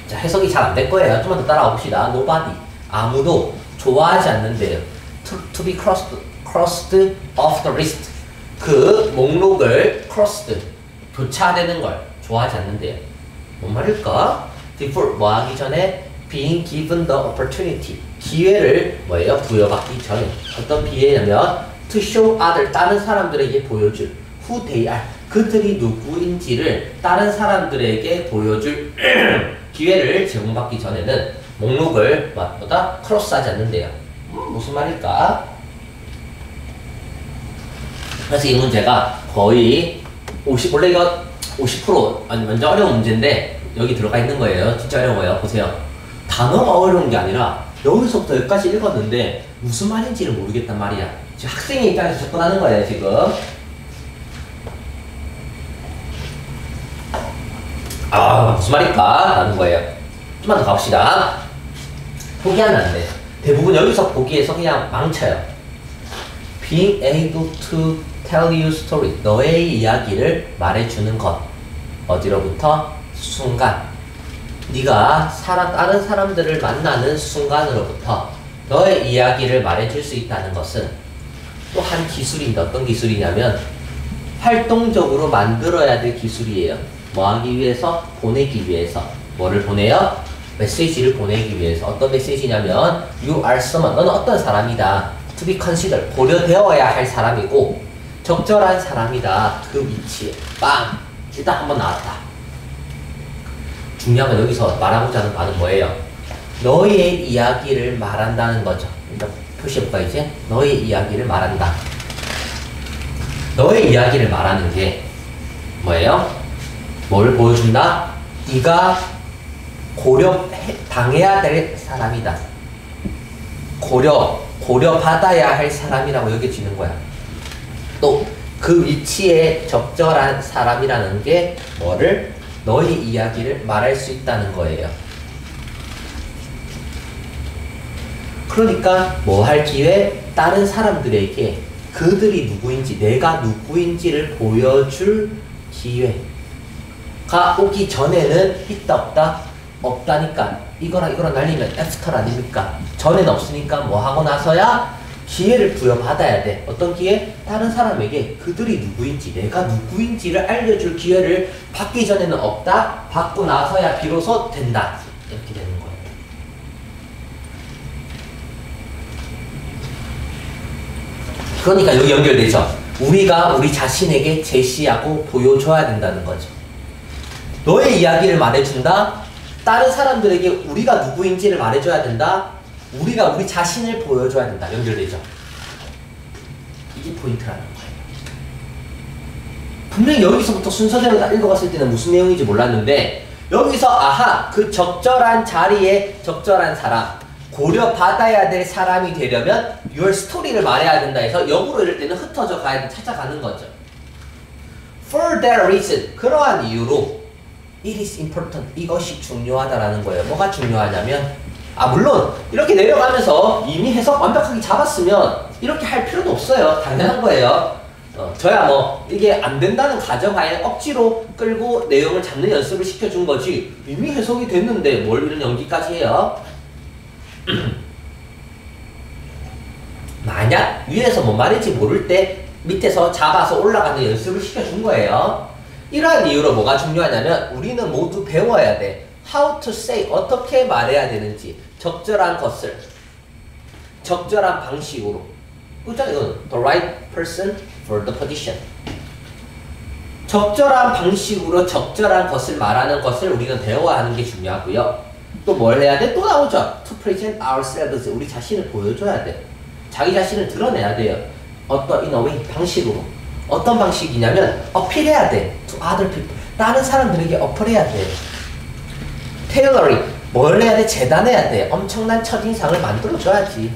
자, 해석이 잘 안 될 거예요. 좀만 더 따라와 봅시다. Nobody. 아무도 좋아하지 않는데요. To be crossed off the list. 그 목록을 crossed, 교차되는 걸 좋아하지 않는데요. 뭔 말일까? Before, 뭐 하기 전에 being given the opportunity. 기회를 뭐예요? 부여받기 전에. 어떤 기회냐면 to show other, 다른 사람들에게 보여줄 who they are. 그들이 누구인지를 다른 사람들에게 보여줄 기회를 제공받기 전에는 목록을 뭐다? 크로스하지 않는데요. 무슨 말일까? 그래서 이 문제가 거의 원래 이거 50% 아니 완전 어려운 문제인데 여기 들어가 있는 거예요. 진짜 어려워요. 보세요. 단어가 어려운 게 아니라 여기서부터 여기까지 읽었는데 무슨 말인지를 모르겠단 말이야. 지금 학생의 입장에서 접근하는 거예요. 지금. 무슨 말일까? 라는 거예요. 좀만 더 가봅시다. 포기하면 안 돼. 대부분 여기서 포기해서 그냥 망쳐요. Being able to tell you story. 너의 이야기를 말해주는 것. 어디로부터? 순간. 네가 다른 사람들을 만나는 순간으로부터 너의 이야기를 말해줄 수 있다는 것은 또 한 기술인데 어떤 기술이냐면 활동적으로 만들어야 될 기술이에요. 뭐 하기 위해서? 보내기 위해서. 뭐를 보내요? 메시지를 보내기 위해서. 어떤 메시지냐면 You are someone. 너는 어떤 사람이다. To be considered. 고려되어야 할 사람이고 적절한 사람이다. 그 위치에. 빵! 일단 한번 나왔다. 중요한 건 여기서 말하고자 하는 바는 뭐예요? 너의 이야기를 말한다는 거죠. 일단 표시해볼까 이제? 너의 이야기를 말한다. 너의 이야기를 말하는 게 뭐예요? 뭘 보여준다? 네가 당해야 될 사람이다. 고려받아야 할 사람이라고 여겨지는 거야. 또 그 위치에 적절한 사람이라는 게 뭐를? 너의 이야기를 말할 수 있다는 거예요. 그러니까 뭐 할 기회? 다른 사람들에게 그들이 누구인지, 내가 누구인지를 보여줄 기회가 오기 전에는 있다 없다? 없다니까. 이거랑 날리면 애프터 아닙니까? 전에는 없으니까 뭐 하고 나서야 기회를 부여받아야 돼. 어떤 기회? 다른 사람에게 그들이 누구인지, 내가 누구인지를 알려줄 기회를 받기 전에는 없다. 받고 나서야 비로소 된다. 이렇게 되는 거예요. 그러니까 여기 연결되죠. 우리가 우리 자신에게 제시하고 보여줘야 된다는 거죠. 너의 이야기를 말해준다. 다른 사람들에게 우리가 누구인지를 말해줘야 된다. 우리가 우리 자신을 보여줘야 된다. 연결되죠. 이게 포인트라는 거예요. 분명히 여기서부터 순서대로 다 읽어봤을 때는 무슨 내용인지 몰랐는데 여기서 아하, 그 적절한 자리에 적절한 사람, 고려받아야 될 사람이 되려면 your story를 말해야 된다 해서 역으로 이럴 때는 흩어져 가야 찾아가는 거죠. For that reason, 그러한 이유로 it is important, 이것이 중요하다라는 거예요. 뭐가 중요하냐면 물론 이렇게 내려가면서 이미 해석 완벽하게 잡았으면 이렇게 할 필요도 없어요. 당연한 거예요. 저야 뭐 이게 안 된다는 가정하에 억지로 끌고 내용을 잡는 연습을 시켜준 거지 이미 해석이 됐는데 뭘 이런 연기까지 해요? 만약 위에서 뭔 말인지 모를 때 밑에서 잡아서 올라가는 연습을 시켜준 거예요. 이러한 이유로 뭐가 중요하냐면 우리는 모두 배워야 돼. How to say, 어떻게 말해야 되는지 적절한 것을 적절한 방식으로. 그죠? 이건 the right person for the position. 적절한 방식으로 적절한 것을 말하는 것을 우리는 배워야 하는 게 중요하고요. 또 뭘 해야 돼? 또 나오죠. To present ourselves. 우리 자신을 보여줘야 돼. 자기 자신을 드러내야 돼요. 어떤 in a way, 방식으로. 어떤 방식이냐면 어필해야 돼. To other people. 다른 사람들에게 어필해야 돼. tailoring. 뭘 해야 돼? 재단해야 돼. 엄청난 첫인상을 만들어줘야지.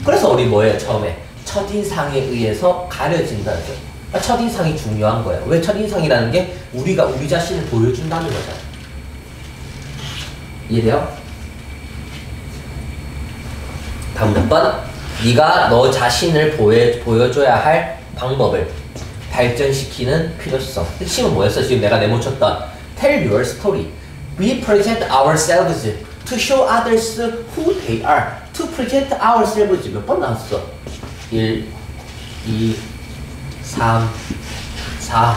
그래서 우리 뭐예요? 처음에 첫인상에 의해서 가려진다는 거. 첫인상이 중요한 거예요. 왜 첫인상이라는 게 우리가 우리 자신을 보여준다는 거잖아. 이해돼요? 다음 몇 번? 네가 너 자신을 보여줘야 할 방법을 발전시키는 필요성. 핵심은 뭐였어? 지금 내가 내모쳤던 Tell your story. We present ourselves to show others who they are. To present ourselves 몇 번 나왔어? 1, 2, 3, 4.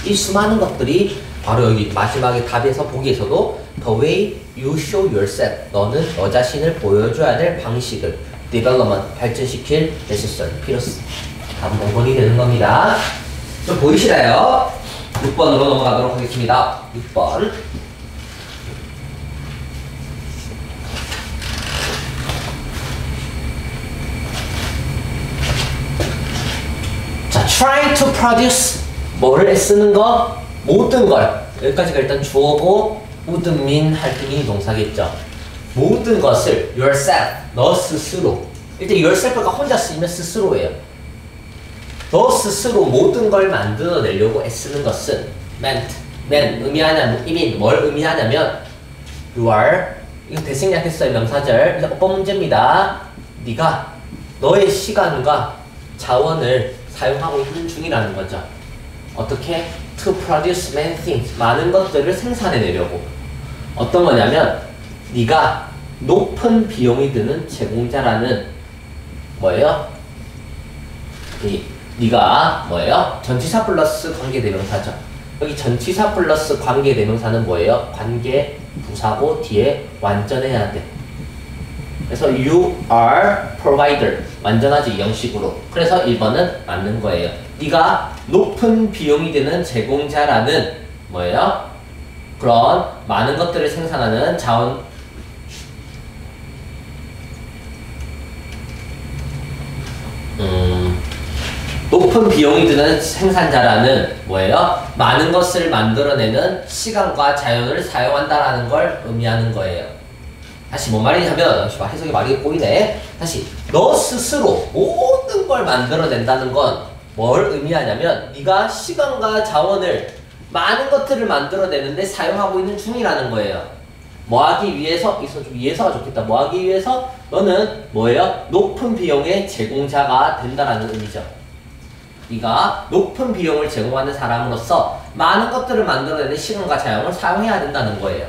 이 수많은 것들이 바로 여기 마지막에 답에서 보기에서도 The way you show yourself. 너는 너 자신을 보여줘야 될 방식을 development, 발전시킬 necessary, 필요성. 다음 공본이 되는 겁니다. 좀 보이시나요? 6번으로 넘어가도록 하겠습니다. 6번. 자, try to produce. 뭐를 애쓰는 거? 모든 걸. 여기까지가 일단 주어고 would mean 할등이 동사겠죠. 모든 것을 yourself, 너 스스로. 일단 yourself가 혼자 쓰이면 스스로예요. 너 스스로 모든 걸 만들어내려고 애쓰는 것은 meant, 의미하냐면 뭘 의미하냐면 you are, 이거 대생략했어요. 명사절. 이제 어법 문제입니다. 네가 너의 시간과 자원을 사용하고 있는 중이라는 거죠. 어떻게? To produce many things. 많은 것들을 생산해내려고. 어떤 거냐면 네가 높은 비용이 드는 제공자라는 뭐예요? 네가 뭐예요? 전치사 플러스 관계대명사죠. 여기 전치사 플러스 관계대명사는 뭐예요? 관계 부사고 뒤에 완전해야 돼. 그래서 you are provider. 완전하지 이 형식으로. 그래서 1번은 맞는 거예요. 네가 높은 비용이 드는 제공자라는 뭐예요? 그런 많은 것들을 생산하는 자원 높은 비용이 드는 생산자라는 뭐예요? 많은 것을 만들어내는 시간과 자연을 사용한다라는 걸 의미하는 거예요. 다시 뭔 말이냐면 해석이 말이 꼬이네. 다시 너 스스로 모든 걸 만들어낸다는 건 뭘 의미하냐면 네가 시간과 자원을 많은 것들을 만들어내는데 사용하고 있는 중이라는 거예요. 뭐 하기 위해서? 여기서 좀 이해서가 좋겠다. 뭐 하기 위해서? 너는 뭐예요? 높은 비용의 제공자가 된다라는 의미죠. 네가 높은 비용을 제공하는 사람으로서 많은 것들을 만들어내는 시간과 자원을 사용해야 된다는 거예요.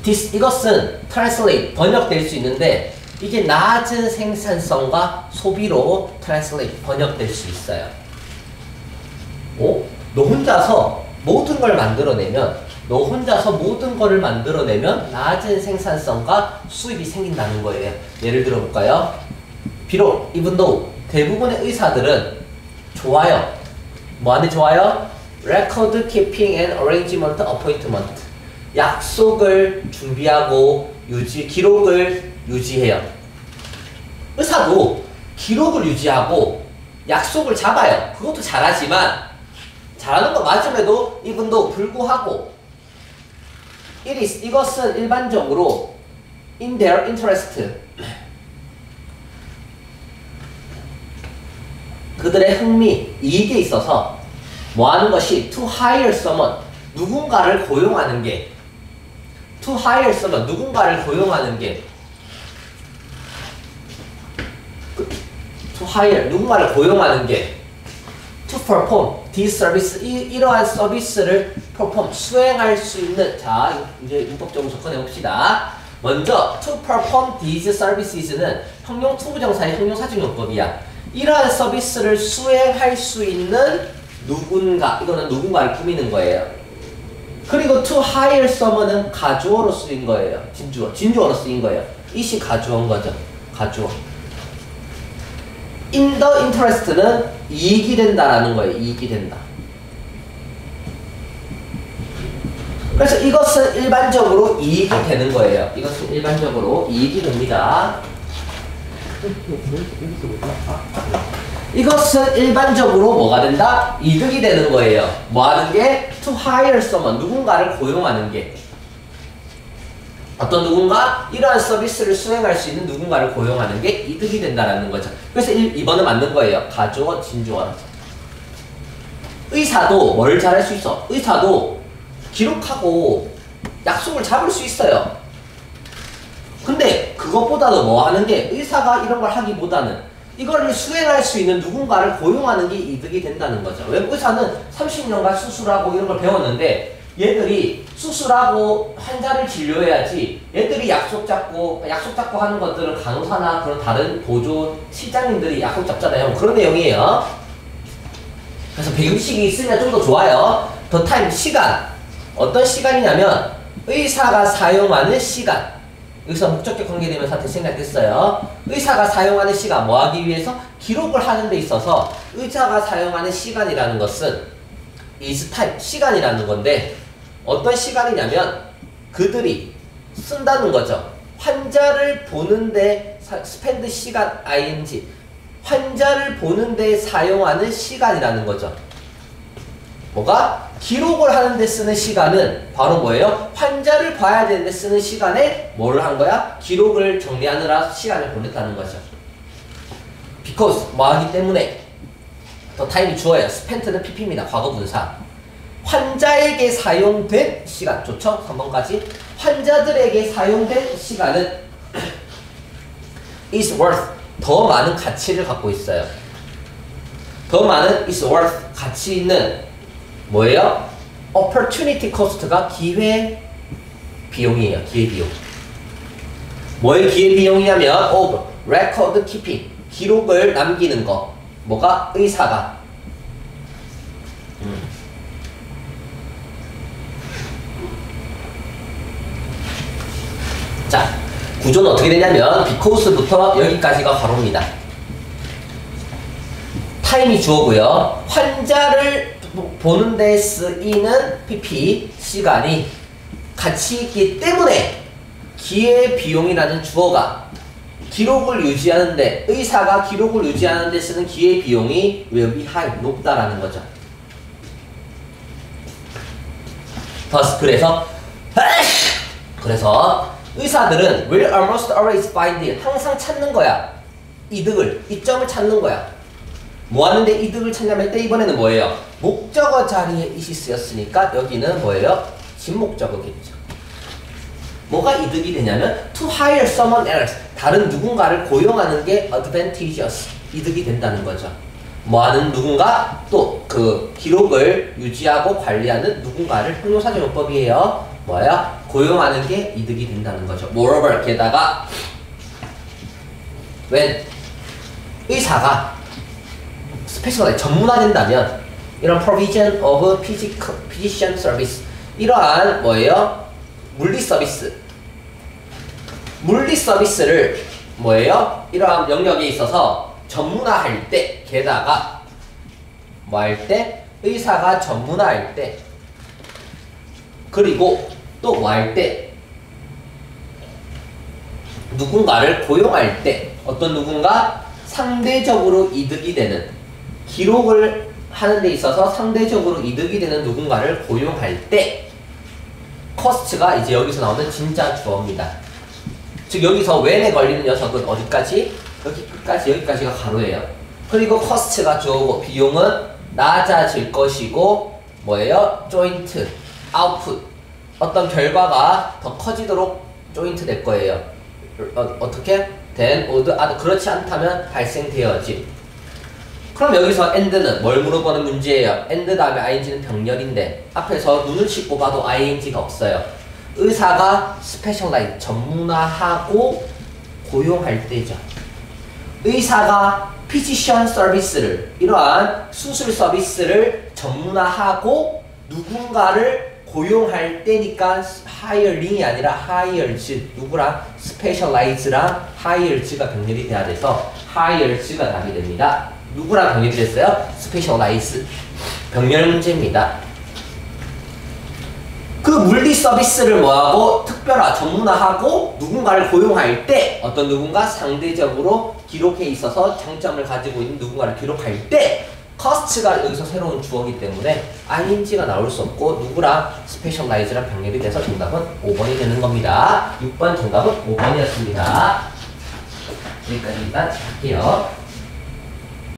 이것은 translate, 번역될 수 있는데 이게 낮은 생산성과 소비로 translate, 번역될 수 있어요. 너 혼자서 모든 걸 만들어내면 낮은 생산성과 수입이 생긴다는 거예요. 예를 들어 볼까요? 비록 even though 대부분의 의사들은 좋아요. 뭐 하는 좋아요? record keeping and arrangement appointment. 약속을 준비하고 기록을 유지해요. 의사도 기록을 유지하고 약속을 잡아요. 그것도 잘하지만 잘하는 거 맞음에도 even though 불구하고 이것은 일반적으로 in their interest, 그들의 흥미, 이익에 있어서 뭐 하는 것이 to hire someone, 누군가를 고용하는 게 to perform this service, 이러한 서비스를 perform, 수행할 수 있는, 자 이제 문법적으로 접근해 봅시다. 먼저 to perform these services는 형용 투부정사의 형용사중용법이야. 이러한 서비스를 수행할 수 있는 누군가, 이거는 누군가를 꾸미는 거예요. 그리고 to hire someone은 가주어로 쓰인 거예요. 진주어로 쓰인 거예요. 이시 가주어인 거죠. 가주어. in the interest는 이익이 된다라는 거예요. 이익이 된다. 그래서 이것은 일반적으로 이익이 되는 거예요. 이것은 일반적으로 이익이 됩니다. 이것은 일반적으로 뭐가 된다? 이득이 되는 거예요. 뭐 하는 게? to hire someone, 누군가를 고용하는 게. 어떤 누군가? 이러한 서비스를 수행할 수 있는 누군가를 고용하는 게 이득이 된다라는 거죠. 그래서 2번은 맞는 거예요. 가주어, 진주어. 의사도 뭘 잘할 수 있어? 의사도 기록하고 약속을 잡을 수 있어요. 근데 그것보다도 뭐 하는 게, 의사가 이런 걸 하기보다는 이거를 수행할 수 있는 누군가를 고용하는 게 이득이 된다는 거죠. 왜? 의사는 30년간 수술하고 이런 걸 배웠는데 얘들이 수술하고 환자를 진료해야지, 얘들이 약속 잡고 하는 것들은 간호사나 그런 다른 보조 실장님들이 약속 잡잖아요. 그런 내용이에요. 그래서 배경식이 있으면 좀 더 좋아요. 더 타임, 시간. 어떤 시간이냐면 의사가 사용하는 시간. 여기서 목적격 관계되면서 생략됐어요. 의사가 사용하는 시간, 뭐 하기 위해서? 기록을 하는 데 있어서 의사가 사용하는 시간이라는 것은 is time, 시간이라는 건데, 어떤 시간이냐면 그들이 쓴다는 거죠. 환자를 보는데 spend 시간 ing, 환자를 보는데 사용하는 시간이라는 거죠. 뭐가? 기록을 하는데 쓰는 시간은 바로 뭐예요? 환자를 봐야 되는데 쓰는 시간에 뭐를 한 거야? 기록을 정리하느라 시간을 보냈다는 거죠. because, 뭐 하기 때문에. 더 타임이 주어예요. spent는 pp입니다. 과거분사. 환자에게 사용된 시간. 좋죠? 3번까지. 환자들에게 사용된 시간은 is worth, 더 많은 가치를 갖고 있어요. 더 많은 is worth, 가치 있는 뭐예요? opportunity cost가 기회 비용이에요. 기회 비용. 뭐의 기회 비용이냐면 of record keeping, 기록을 남기는 거. 뭐가? 의사가. 자, 구조는 어떻게 되냐면 because부터 여기까지가 괄호입니다. 타임이 주어고요. 환자를 보는 데 쓰이는 pp, 시간이 같이 있기 때문에 기회 비용이라는 주어가 기록을 유지하는데, 의사가 기록을 유지하는 데 쓰는 기회 비용이 will be high, 높다라는 거죠. 그래서 의사들은 will almost always find it, 항상 찾는 거야. 이득을, 이점을 찾는 거야. 뭐 하는데 이득을 찾냐면 때 이번에는 뭐예요? 목적어 자리에 it이 쓰였으니까 여기는 뭐예요? 진목적어겠죠. 뭐가 이득이 되냐면 to hire someone else, 다른 누군가를 고용하는 게 advantageous, 이득이 된다는 거죠. 뭐 하는 누군가, 또 그 기록을 유지하고 관리하는 누군가를 형용사정법이에요. 뭐야? 고용하는 게 이득이 된다는 거죠. moreover, 게다가 when 의사가 스페셜라이즈 전문화된다면 이런 provision of physician service 이러한 뭐예요? 물리 서비스를 뭐예요? 이러한 영역에 있어서 전문화할 때 게다가 뭐 할 때? 의사가 전문화할 때 그리고 또 뭐 할 때? 누군가를 고용할 때 어떤 누군가 상대적으로 이득이 되는 기록을 하는 데 있어서 상대적으로 이득이 되는 누군가를 고용할 때 cost가 이제 여기서 나오는 진짜 주어입니다. 즉 여기서 when에 걸리는 녀석은 어디까지? 여기 끝까지 여기까지가 가로예요. 그리고 cost가 주어고 비용은 낮아질 것이고 뭐예요? joint, output 어떤 결과가 더 커지도록 joint 될 거예요. 어떻게? then, would, 그렇지 않다면 발생되어짐. 그럼 여기서 and는 뭘 물어보는 문제예요? and 다음에 ing는 병렬인데 앞에서 눈을 씻고 봐도 ing가 없어요. 의사가 specialize 전문화하고 고용할 때죠. 의사가 physician service를 이러한 수술 서비스를 전문화하고 누군가를 고용할 때니까 hiring이 아니라 hires 누구랑 specialize랑 hires가 병렬이 돼야 돼서 hires가 답이 됩니다. 누구랑 병렬이 됐어요? specialize 병렬 문제입니다. 그 물리 서비스를 뭐하고 특별화 전문화하고 누군가를 고용할 때 어떤 누군가 상대적으로 기록에 있어서 장점을 가지고 있는 누군가를 기록할 때 cost가 여기서 새로운 주어이기 때문에 ing가 나올 수 없고 누구랑 specialize랑 병렬이 돼서 정답은 5번이 되는 겁니다. 6번 정답은 5번이었습니다. 여기까지 일단 할게요.